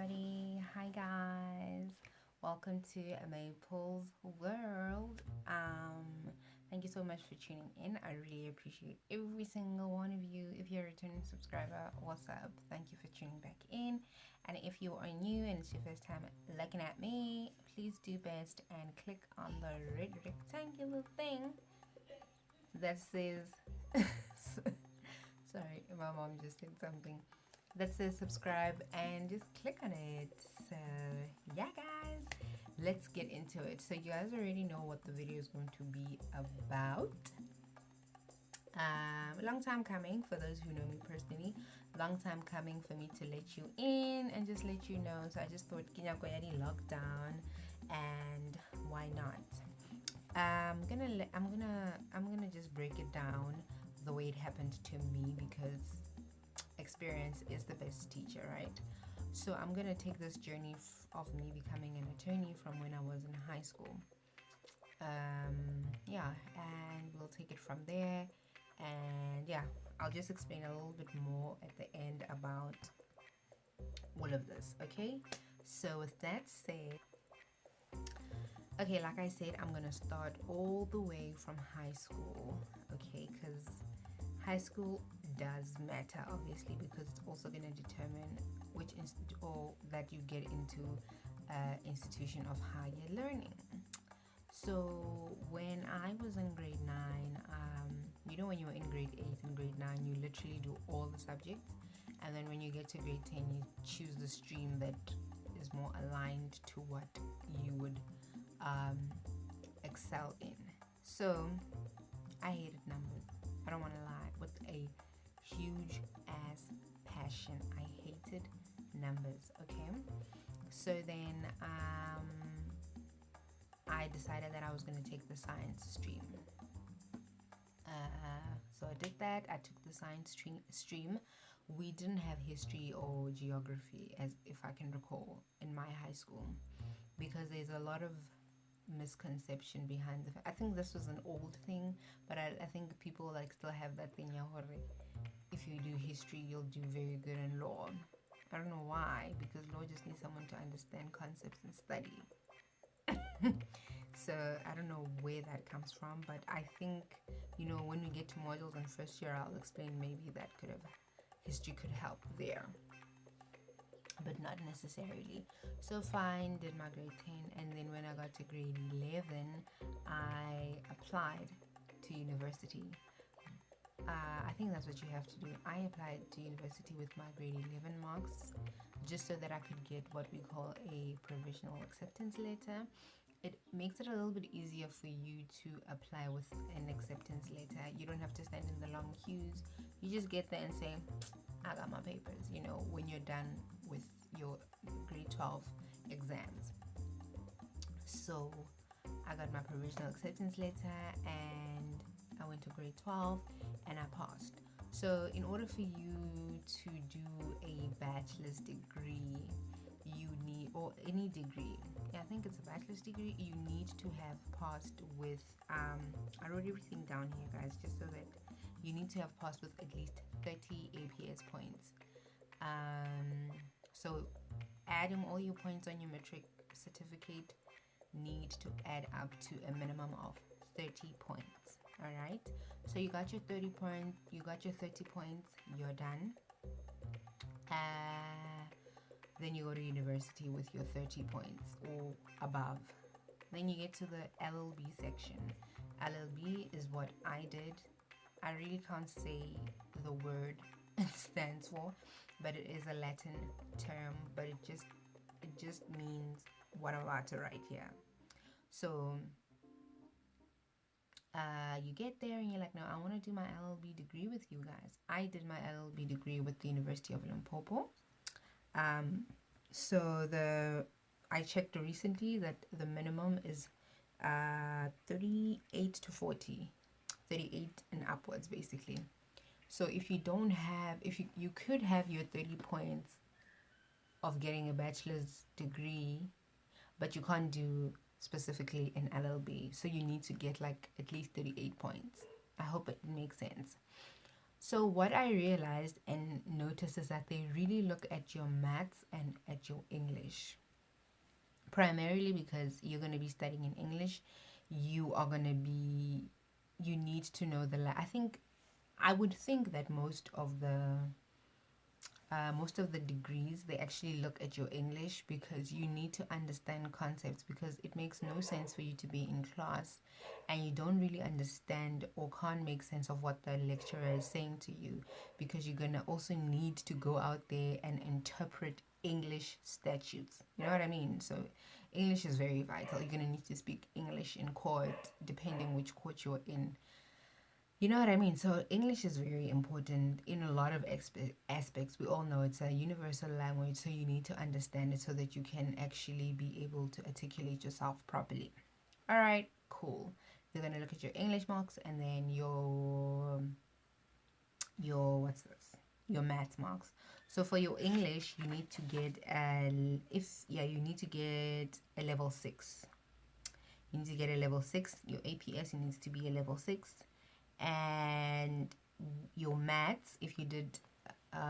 everybody. Hi guys. Welcome to Maple's World. Thank you so much for tuning in. I really appreciate every single one of you. If you're a returning subscriber, what's up? Thank you for tuning back in. And if you are new and it's your first time looking at me, please do best and click on the red rectangular thing that says sorry, my mom just said something that says subscribe and just click on it. So yeah guys, let's get into it. So you guys already know what the video is going to be about. A long time coming for those who know me personally, long time coming for me to let you in and just let you know. So I just thought Kinyakoyani lockdown, and why not. I'm gonna just break it down the way it happened to me, because experience is the best teacher, right? So I'm gonna take this journey of me becoming an attorney from when I was in high school. Yeah, and we'll take it from there. And yeah, I'll just explain a little bit more at the end about all of this, okay? So with that said, okay, like I said, I'm gonna start all the way from high school, okay? Because high school does matter, obviously, because it's also gonna determine which institute or that you get into institution of higher learning. So when I was in grade 9, when you were in grade 8 and grade 9, you literally do all the subjects, and then when you get to grade 10, you choose the stream that is more aligned to what you would excel in. So I hated numbers. I don't want to lie, with a huge ass passion. I hated numbers. Okay, so then I decided that I was going to take the science stream. So I did that. I took the science stream. We didn't have history or geography, as if I can recall, in my high school, because there's a lot of misconception behind I think this was an old thing, but I think people like still have that thing. If you do history, you'll do very good in law. I don't know why, because law just needs someone to understand concepts and study. So I don't know where that comes from, but I think, when we get to modules in first year, I'll explain maybe history could help there, but not necessarily. So fine, did my grade 10, and then when I got to grade 11, I applied to university. I think that's what you have to do. I applied to university with my grade 11 marks, just so that I could get what we call a provisional acceptance letter. It makes it a little bit easier for you to apply with an acceptance letter. You don't have to stand in the long queues. You just get there and say, I got my papers, when you're done with your grade 12 exams. So I got my provisional acceptance letter and I went to grade 12 and I passed. So in order for you to do a bachelor's degree, you need, or any degree, I think it's a bachelor's degree, you need to have passed with, I wrote everything down here, guys, just so that you need to have passed with at least 30 APS points. So adding all your points on your matric certificate need to add up to a minimum of 30 points. All right, so you got your 30 points, you got your 30 points, you're done. Then you go to university with your 30 points or above. Then you get to the LLB section. LLB is what I did. I really can't say the word it stands for, but it is a Latin term, but it just means what I'm about to write here. So you get there and you're like, no, I want to do my LLB degree with you guys. I did my LLB degree with the University of Limpopo. So I checked recently that the minimum is 38 to 40, 38 and upwards, basically. So if you don't have, if you could have your 30 points of getting a bachelor's degree, but you can't do specifically an LLB. So you need to get like at least 38 points. I hope it makes sense. So what I realized and noticed is that they really look at your maths and at your English. Primarily because you're going to be studying in English, you are going to be, you need to know I think, I would think that most of the degrees, they actually look at your English because you need to understand concepts, because it makes no sense for you to be in class and you don't really understand or can't make sense of what the lecturer is saying to you, because you're going to also need to go out there and interpret English statutes. You know what I mean? So English is very vital. You're going to need to speak English in court, depending which court you're in. You know what I mean? So English is very important in a lot of aspects. We all know it's a universal language, so you need to understand it so that you can actually be able to articulate yourself properly. All right, cool. You're gonna look at your English marks and then your what's this? Your maths marks. So for your English, you need to get you need to get a level 6. You need to get a level 6. Your APS needs to be a level 6. And your maths, if you did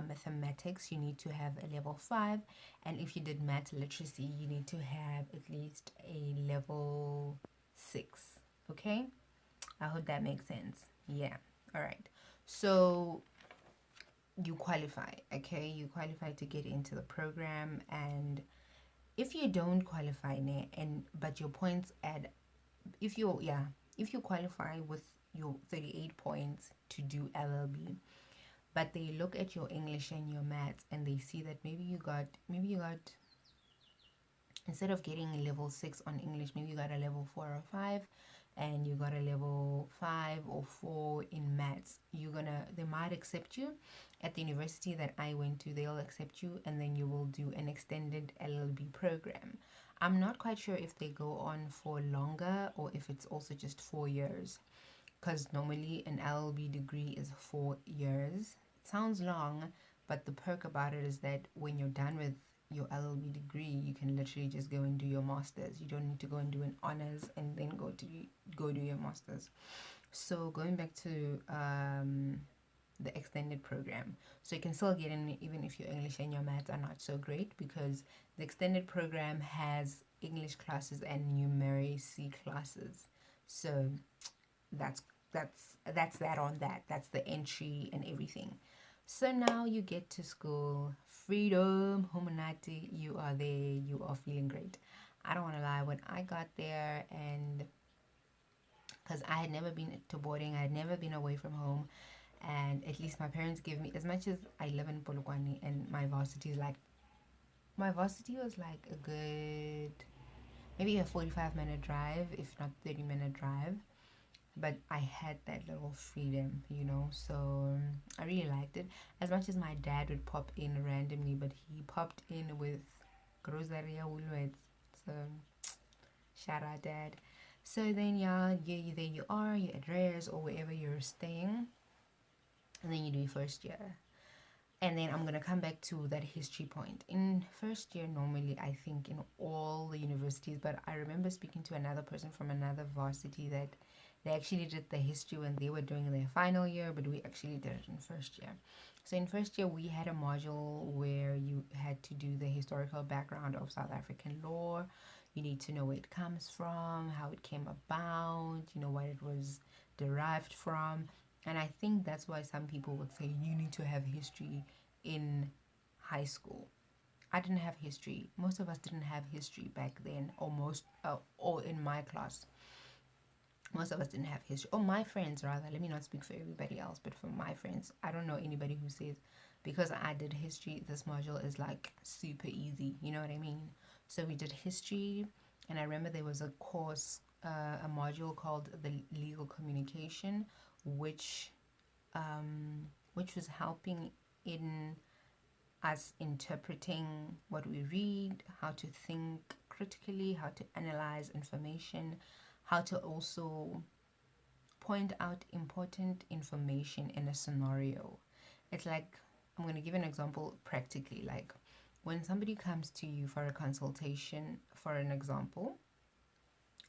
mathematics, you need to have a level 5. And if you did math literacy, you need to have at least a level 6. Okay, I hope that makes sense. Yeah, all right. So you qualify. Okay, you qualify to get into the program. And if you don't qualify, but your points add, if you qualify with your 38 points to do LLB, but they look at your English and your maths and they see that maybe you got instead of getting a level 6 on English, maybe you got a level 4 or 5, and you got a level 5 or 4 in maths. They might accept you at the university that I went to. They'll accept you, and then you will do an extended LLB program. I'm not quite sure if they go on for longer or if it's also just 4 years, because normally an LLB degree is 4 years. It sounds long, but the perk about it is that when you're done with your LLB degree, you can literally just go and do your masters. You don't need to go and do an honors and then go do your masters. So going back to the extended program, so you can still get in even if your English and your maths are not so great, because the extended program has English classes and numeracy classes. So that's that on that. That's the entry and everything. So now you get to school, freedom, Humanati, you are there, you are feeling great. I don't want to lie, when I got there, and because I had never been to boarding, I had never been away from home, and at least my parents give me, as much as I live in Polokwane and my varsity was like a good, maybe a 45-minute drive, if not 30-minute drive. But I had that little freedom, so I really liked it. As much as my dad would pop in randomly, but he popped in with Groceria Woolworths. So shout out, Dad. So then, there you are, you're at Rares or wherever you're staying, and then you do your first year. And then I'm going to come back to that history point. In first year, normally, I think in all the universities, but I remember speaking to another person from another varsity that they actually did the history when they were doing their final year, but we actually did it in first year. So in first year, we had a module where you had to do the historical background of South African law. You need to know where it comes from, how it came about, what it was derived from. And I think that's why some people would say you need to have history in high school. I didn't have history. Most of us didn't have history back then, or in my class. Most of us didn't have history. Or my friends, rather. Let me not speak for everybody else, but for my friends, I don't know anybody who says, because I did history, this module is like super easy. You know what I mean? So we did history, and I remember there was a course, a module called the legal communication, which was helping in us interpreting what we read, how to think critically, how to analyze information, how to also point out important information in a scenario. It's like, I'm going to give an example practically. Like when somebody comes to you for a consultation, for an example,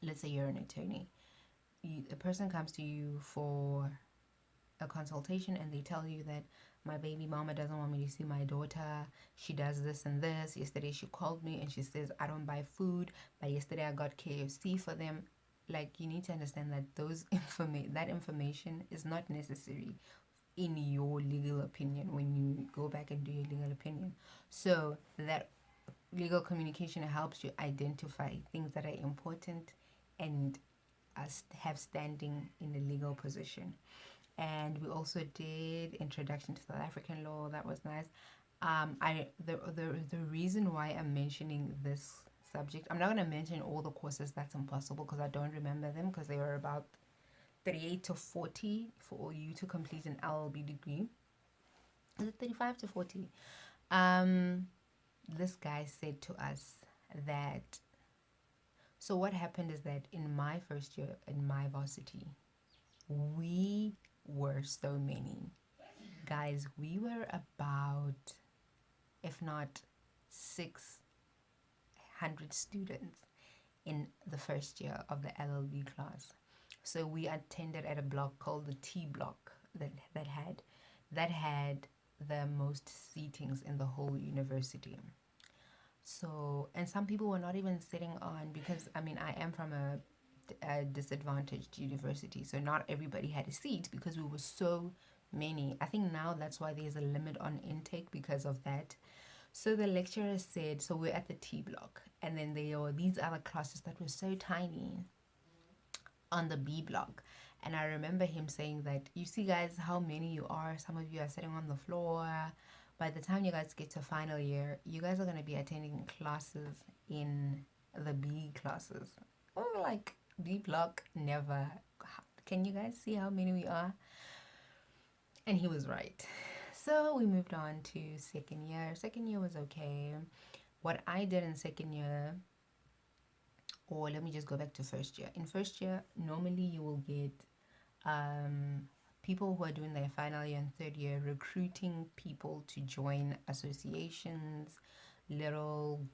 let's say you're an attorney, a person comes to you for a consultation and they tell you that my baby mama doesn't want me to see my daughter. She does this and this. Yesterday she called me and she says I don't buy food, but yesterday I got KFC for them. Like, you need to understand that that information is not necessary in your legal opinion when you go back and do your legal opinion. So that legal communication helps you identify things that are important and have standing in a legal position. And we also did introduction to South African law. That was nice. The reason why I'm mentioning this subject, I'm not going to mention all the courses. That's impossible because I don't remember them, because they were about 38 to 40 for you to complete an LLB degree. Is it 35 to 40? This guy said to us that, so what happened is that in my first year in my varsity, we were so many. Guys, we were about, if not 600 students in the first year of the LLB class. So we attended at a block called the T block that had the most seatings in the whole university. So, and some people were not even sitting on, because I mean, I am from a disadvantaged university, so not everybody had a seat because we were so many. I think now that's why there's a limit on intake because of that. So the lecturer said, so we're at the T block, and then there were these other classes that were so tiny on the B block. And I remember him saying that, you see guys how many you are, some of you are sitting on the floor. By the time you guys get to final year, you guys are going to be attending classes in the B classes. Oh, like, B block, never. Can you guys see how many we are? And he was right. So we moved on to second year. Second year was okay. What I did in second year, or let me just go back to first year. In first year, normally you will get people who are doing their final year and third year recruiting people to join associations, little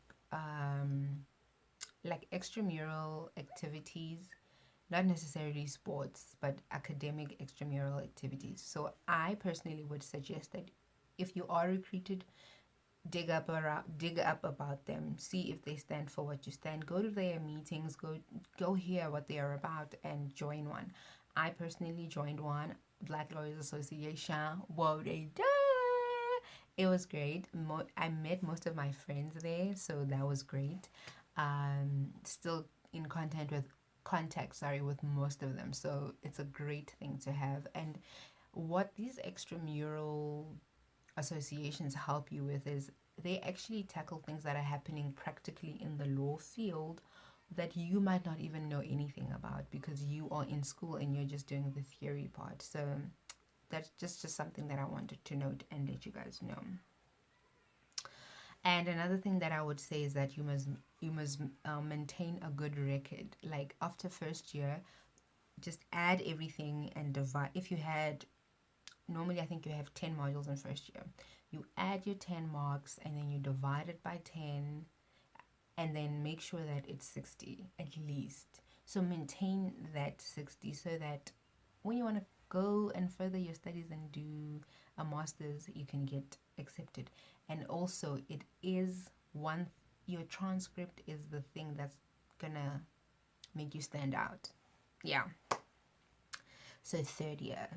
like extramural activities, not necessarily sports, but academic extramural activities. So I personally would suggest that if you are recruited, dig up about them, see if they stand for what you stand, go to their meetings, go hear what they are about and join one. I personally joined one, Black Lawyers Association. Whoa, it was great. I met most of my friends there, so that was great. Still in contact with most of them, so it's a great thing to have. And what these extramural associations help you with is they actually tackle things that are happening practically in the law field that you might not even know anything about because you are in school and you're just doing the theory part. So that's just something that I wanted to note and let you guys know. And another thing that I would say is that you must maintain a good record. Like after first year, just add everything and divide. If you had, normally I think you have 10 modules in first year, you add your 10 marks and then you divide it by 10 and then make sure that it's 60 at least. So maintain that 60 so that when you want to go and further your studies and do a master's, you can get accepted. And also it is your transcript is the thing that's gonna make you stand out. Yeah. So third year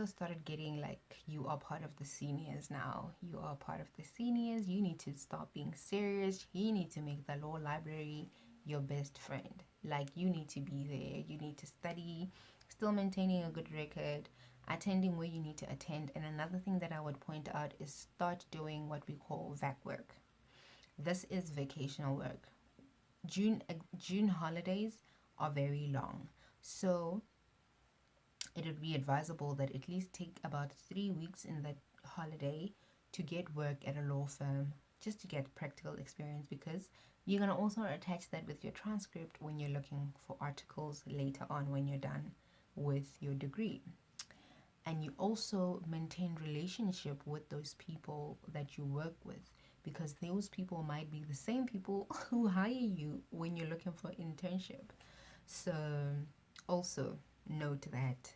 started getting like, you are part of the seniors now. You are part of the seniors. You need to stop being serious. You need to make the law library your best friend. Like, you need to be there. You need to study, still maintaining a good record, attending where you need to attend. And another thing that I would point out is start doing what we call VAC work. This is vacational work. June holidays are very long. So it would be advisable that at least take about 3 weeks in that holiday to get work at a law firm, just to get practical experience, because you're going to also attach that with your transcript when you're looking for articles later on when you're done with your degree. And you also maintain relationship with those people that you work with, because those people might be the same people who hire you when you're looking for internship. So also note that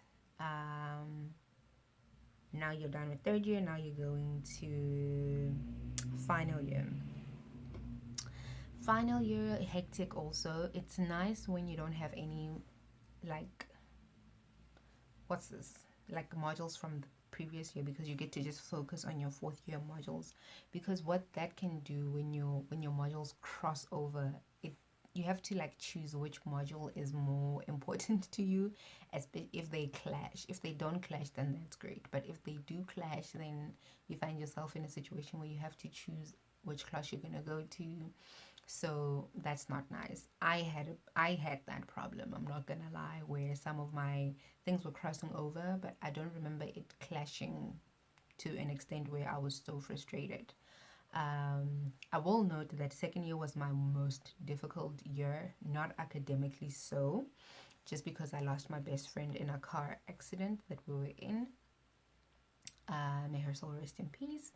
now you're done with third year. Now you're going to final year. Final year, hectic also. It's nice when you don't have any, like, what's this, like modules from the previous year, because you get to just focus on your fourth year modules. Because what that can do when your modules cross over, it, you have to like choose which module is more important to you, as if they clash. If they don't clash, then that's great, but if they do clash, then you find yourself in a situation where you have to choose which class you're gonna go to. So that's not nice. I had that problem, I'm not gonna lie, where some of my things were crossing over, but I don't remember it clashing to an extent where I was so frustrated. I will note that second year was my most difficult year, not academically so, just because I lost my best friend in a car accident that we were in. May her soul rest in peace.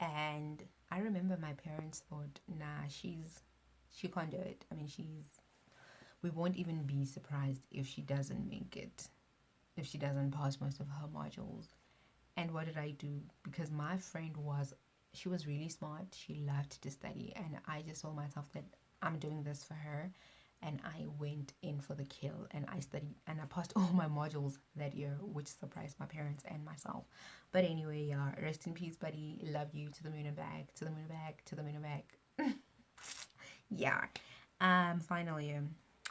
And I remember my parents thought, nah, she can't do it. I mean, we won't even be surprised if she doesn't make it, if she doesn't pass most of her modules. And what did I do? Because my friend she was really smart. She loved to study. And I just told myself that I'm doing this for her. And I went in for the kill, and I studied, and I passed all my modules that year, which surprised my parents and myself. But anyway, yeah, rest in peace, buddy. Love you, to the moon and back, to the moon and back, to the moon and back. Yeah. Final year.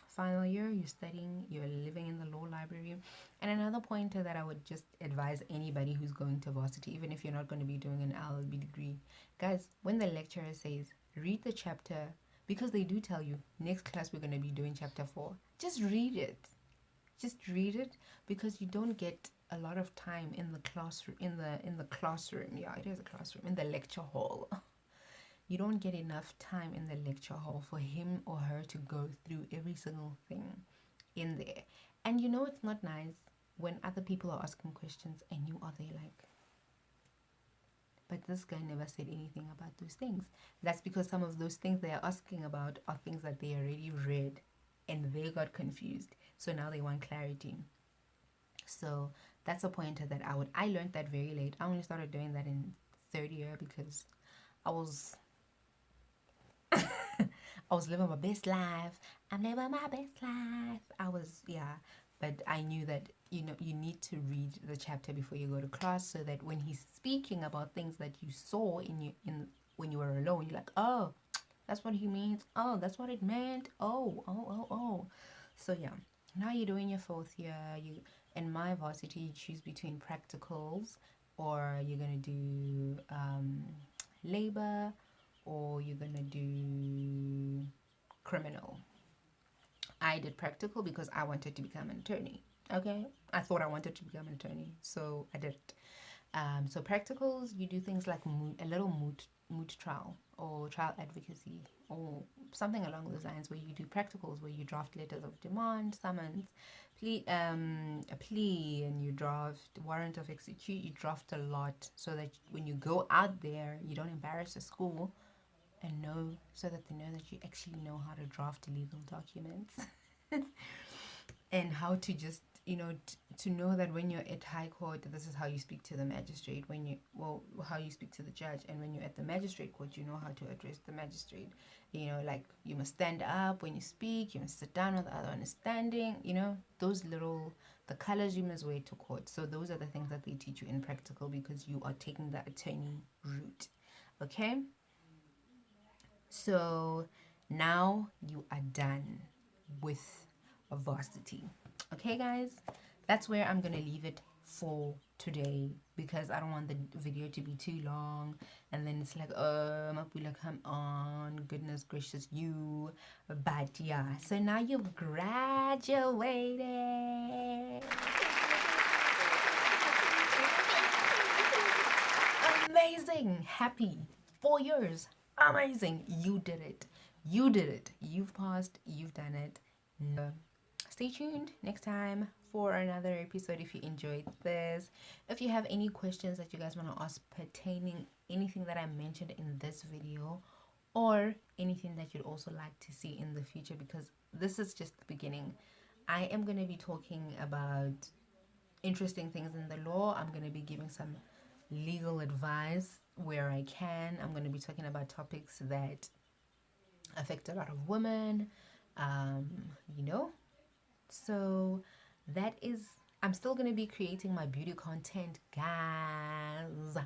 Final year, you're studying, you're living in the law library. And another pointer that I would just advise anybody who's going to varsity, even if you're not going to be doing an LLB degree, guys, when the lecturer says read the chapter, because they do tell you next class we're going to be doing chapter 4, just read it. Just read it, because you don't get a lot of time in the classroom, in the classroom. Yeah, it is a classroom, in the lecture hall. You don't get enough time in the lecture hall for him or her to go through every single thing in there. And you know it's not nice when other people are asking questions and you are there like, but this guy never said anything about those things. That's because some of those things they are asking about are things that they already read and they got confused. So now they want clarity. So that's a pointer that I learned that very late. I only started doing that in third year because I was I was living my best life. I'm living my best life. But I knew that, you know, you need to read the chapter before you go to class, so that when he's speaking about things that you saw in when you were alone, you're like, oh, that's what he means. Oh, that's what it meant. Oh. So yeah, now you're doing your fourth year. You in my varsity, you choose between practicals, or you're gonna do labor, or you're gonna do criminal. I did practical because I wanted to become an attorney. Okay, I thought I wanted to become an attorney, so I did it. So practicals, you do things like a little moot trial or trial advocacy or something along those lines, where you do practicals, where you draft letters of demand, summons, a plea, and you draft warrant of execute. You draft a lot so that when you go out there, you don't embarrass the school, and know, so that they know that you actually know how to draft legal documents. And how to just, you know, to know that when you're at high court, this is how you speak to the magistrate, how you speak to the judge, and when you're at the magistrate court, you know how to address the magistrate. You know, like, you must stand up when you speak, you must sit down with the other one standing, you know, the colors you must wear to court. So those are the things that they teach you in practical, because you are taking the attorney route. Okay, so now you are done with varsity. Okay, guys, that's where I'm gonna leave it for today, because I don't want the video to be too long, and then it's like, Mapula, come on, goodness gracious you. But yeah, so now you've graduated. Amazing, happy, 4 years, amazing, you did it, you've passed, you've done it. No. Stay tuned next time for another episode. If you enjoyed this, if you have any questions that you guys want to ask pertaining anything that I mentioned in this video, or anything that you'd also like to see in the future, because this is just the beginning. I am going to be talking about interesting things in the law. I'm going to be giving some legal advice where I can. I'm going to be talking about topics that affect a lot of women, um, you know. So that is, I'm still going to be creating my beauty content, guys.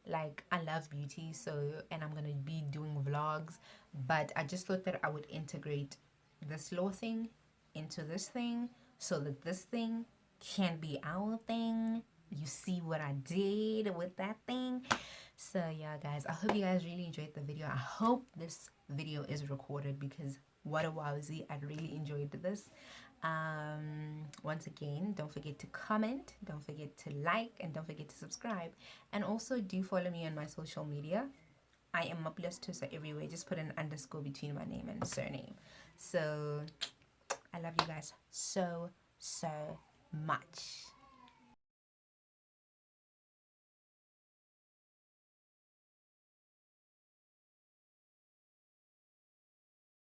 Like, I love beauty, so, and I'm going to be doing vlogs, but I just thought that I would integrate this law thing into this thing so that this thing can be our thing. You see what I did with that thing? So yeah, guys, I hope you guys really enjoyed the video. I hope this video is recorded because what a wowzy, I really enjoyed this. Once again, don't forget to comment, don't forget to like, and don't forget to subscribe. And also do follow me on my social media. I am Mapulas Tusa everywhere. Just put an underscore between my name and surname. So I love you guys so much.